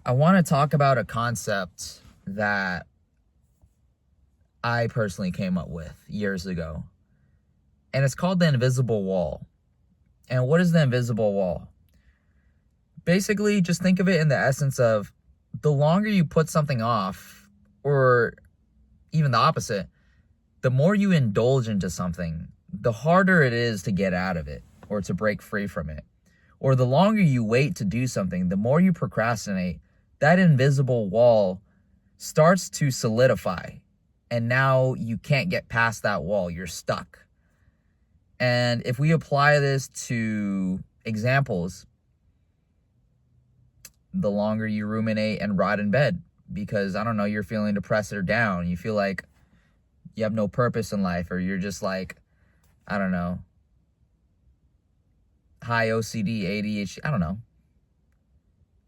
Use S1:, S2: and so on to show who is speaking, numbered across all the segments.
S1: I want to talk about a concept that I personally came up with years ago. And it's called the invisible wall. And what is the invisible wall? Basically, just think of it in the essence of the longer you put something off, or even the opposite, the more you indulge into something, the harder it is to get out of it or to break free from it. Or the longer you wait to do something, the more you procrastinate, that invisible wall starts to solidify. And now you can't get past that wall. You're stuck. And if we apply this to examples, the longer you ruminate and rot in bed because, I don't know, you're feeling depressed or down. You feel like you have no purpose in life, or you're just like, I don't know, high OCD, ADHD, I don't know.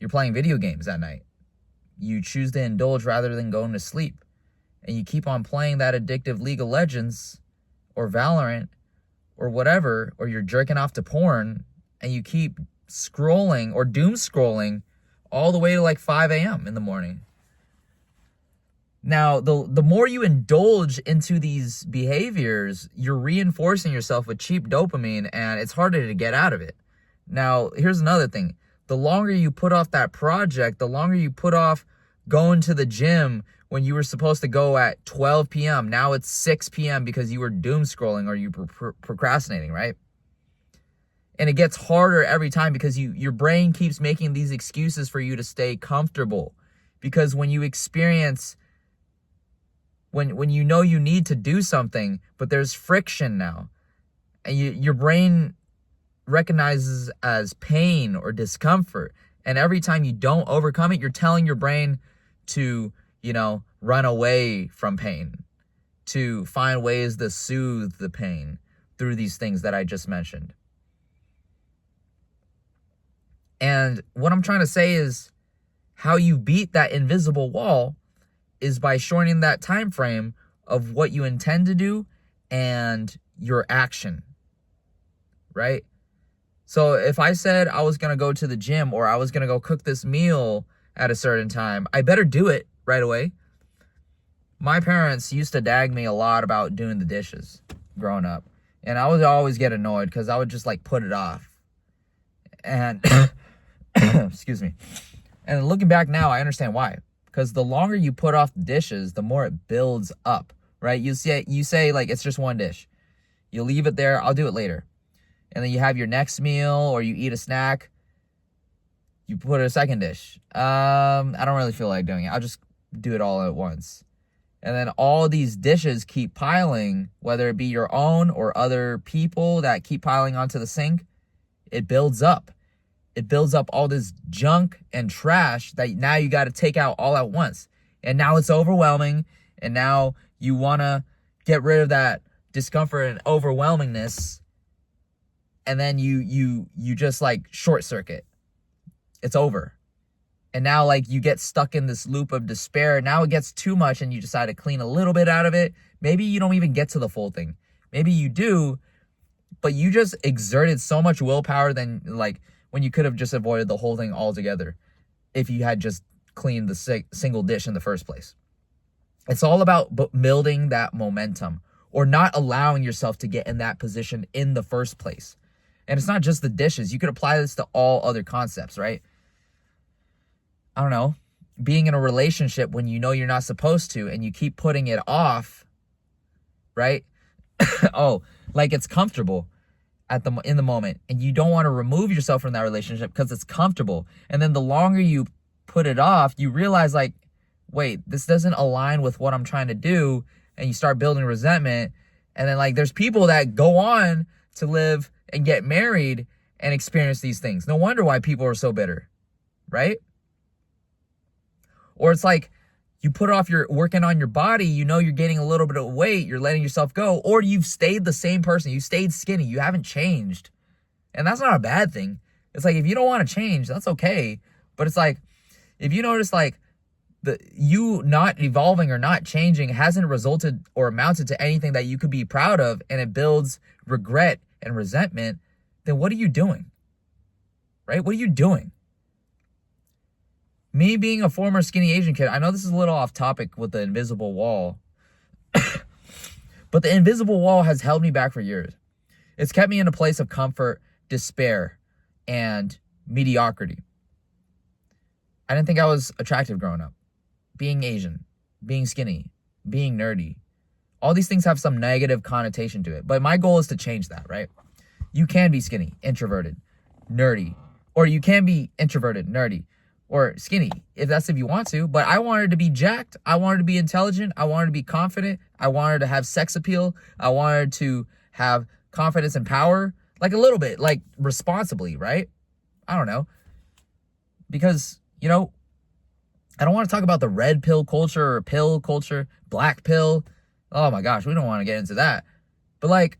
S1: You're playing video games at night. You choose to indulge rather than going to sleep. And you keep on playing that addictive League of Legends or Valorant or whatever, or you're jerking off to porn, and you keep scrolling or doom scrolling all the way to like 5 a.m. in the morning. Now, the more you indulge into these behaviors, you're reinforcing yourself with cheap dopamine, and it's harder to get out of it. Now, here's another thing. The longer you put off that project, the longer you put off going to the gym when you were supposed to go at 12 p.m. Now it's 6 p.m. because you were doom scrolling or you were procrastinating, right? And it gets harder every time because your brain keeps making these excuses for you to stay comfortable. Because when you experience, when you know you need to do something, but there's friction now, and your brain recognizes as pain or discomfort, and every time you don't overcome it, you're telling your brain to, run away from pain, to find ways to soothe the pain through these things that I just mentioned. And what I'm trying to say is how you beat that invisible wall is by shortening that time frame of what you intend to do and your action, right? So if I said I was going to go to the gym or I was going to go cook this meal at a certain time, I better do it right away. My parents used to dag me a lot about doing the dishes growing up. And I would always get annoyed because I would just put it off. And, excuse me. And looking back now, I understand why. Because the longer you put off the dishes, the more it builds up, right? You say it's just one dish. You leave it there, I'll do it later. And then you have your next meal or you eat a snack. You put a second dish. I don't really feel like doing it. I'll just do it all at once. And then all these dishes keep piling, whether it be your own or other people that keep piling onto the sink. It builds up. It builds up all this junk and trash that now you got to take out all at once. And now it's overwhelming. And now you want to get rid of that discomfort and overwhelmingness. And then you just short circuit. It's over. And now you get stuck in this loop of despair. Now it gets too much and you decide to clean a little bit out of it. Maybe you don't even get to the full thing. Maybe you do, but you just exerted so much willpower than when you could have just avoided the whole thing altogether if you had just cleaned the single dish in the first place. It's all about building that momentum or not allowing yourself to get in that position in the first place. And it's not just the dishes. You could apply this to all other concepts, right? I don't know, being in a relationship when you know you're not supposed to and you keep putting it off, right? It's comfortable in the moment, and you don't want to remove yourself from that relationship because it's comfortable. And then the longer you put it off, you realize wait, this doesn't align with what I'm trying to do, and you start building resentment. And then there's people that go on to live and get married and experience these things. No wonder why people are so bitter, right? Or it's you put off your working on your body, you're gaining a little bit of weight, you're letting yourself go, or you've stayed the same person, you stayed skinny, you haven't changed. And that's not a bad thing. It's if you don't want to change, that's okay. But it's if you notice you not evolving or not changing hasn't resulted or amounted to anything that you could be proud of, and it builds regret and resentment, then what are you doing? Right? What are you doing? Me being a former skinny Asian kid, I know this is a little off topic with the invisible wall, but the invisible wall has held me back for years. It's kept me in a place of comfort, despair, and mediocrity. I didn't think I was attractive growing up. Being Asian, being skinny, being nerdy. All these things have some negative connotation to it. But my goal is to change that, right? You can be skinny, introverted, nerdy. Or you can be introverted, nerdy, or skinny, if you want to. But I wanted to be jacked. I wanted to be intelligent. I wanted to be confident. I wanted to have sex appeal. I wanted to have confidence and power. Like a little bit, like responsibly, right? I don't know. Because, you know, I don't want to talk about the red pill culture or pill culture, black pill. Oh my gosh, we don't want to get into that. But like,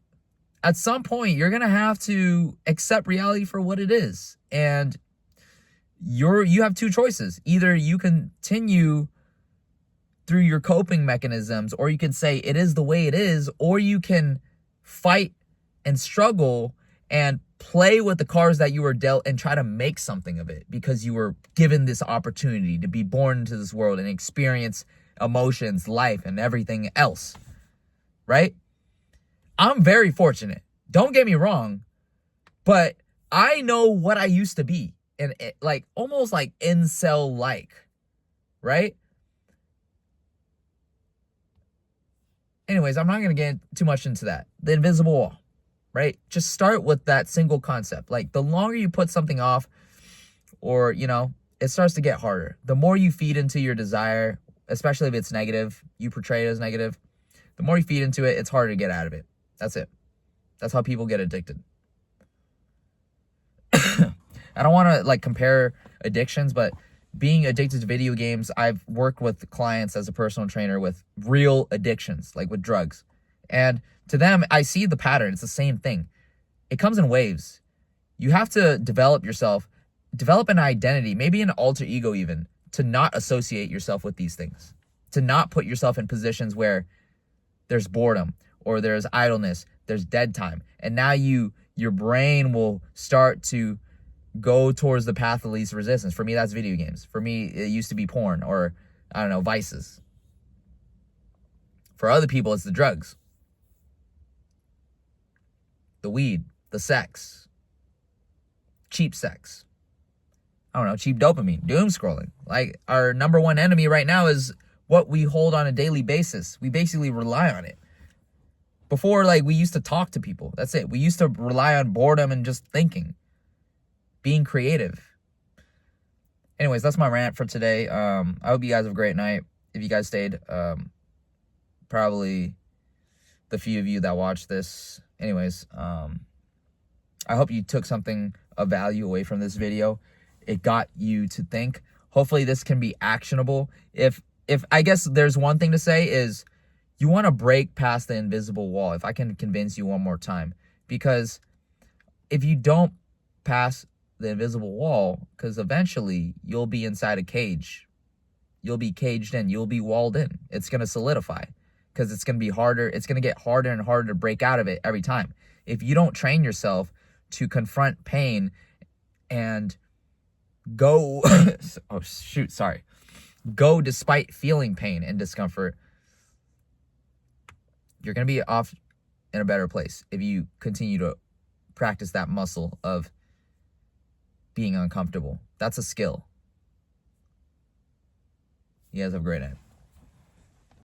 S1: at some point, you're going to have to accept reality for what it is. And you have two choices. Either you continue through your coping mechanisms, or you can say it is the way it is, or you can fight and struggle and play with the cards that you were dealt and try to make something of it because you were given this opportunity to be born into this world and experience emotions, life, and everything else, right? I'm very fortunate. Don't get me wrong, but I know what I used to be, and like almost like incel-like, right? Anyways, I'm not going to get too much into that. The invisible wall, right? Just start with that single concept. Like the longer you put something off, or, you know, it starts to get harder. The more you feed into your desire, especially if it's negative, you portray it as negative, the more you feed into it, it's harder to get out of it. That's it. That's how people get addicted. I don't want to like compare addictions, but being addicted to video games, I've worked with clients as a personal trainer with real addictions, like with drugs. And to them, I see the pattern. It's the same thing. It comes in waves. You have to develop yourself, develop an identity, maybe an alter ego even, to not associate yourself with these things, to not put yourself in positions where there's boredom or there's idleness, there's dead time. And now your brain will start to go towards the path of least resistance. For me, that's video games. For me, it used to be porn or, I don't know, vices. For other people, it's the drugs, the weed, the sex, cheap sex. I don't know, cheap dopamine, doom scrolling. Like, our number one enemy right now is what we hold on a daily basis. We basically rely on it. Before, like, we used to talk to people. That's it. We used to rely on boredom and just thinking, being creative. Anyways, that's my rant for today. I hope you guys have a great night. If you guys stayed, probably the few of you that watched this. Anyways, I hope you took something of value away from this video. It got you to think. Hopefully this can be actionable. If I guess there's one thing to say is you want to break past the invisible wall. If I can convince you one more time, because if you don't pass the invisible wall, because eventually you'll be inside a cage. You'll be caged in. You'll be walled in. It's going to solidify because it's going to be harder. It's going to get harder and harder to break out of it every time. If you don't train yourself to confront pain and go, go despite feeling pain and discomfort, you're going to be off in a better place if you continue to practice that muscle of being uncomfortable. That's a skill. You guys have a great night.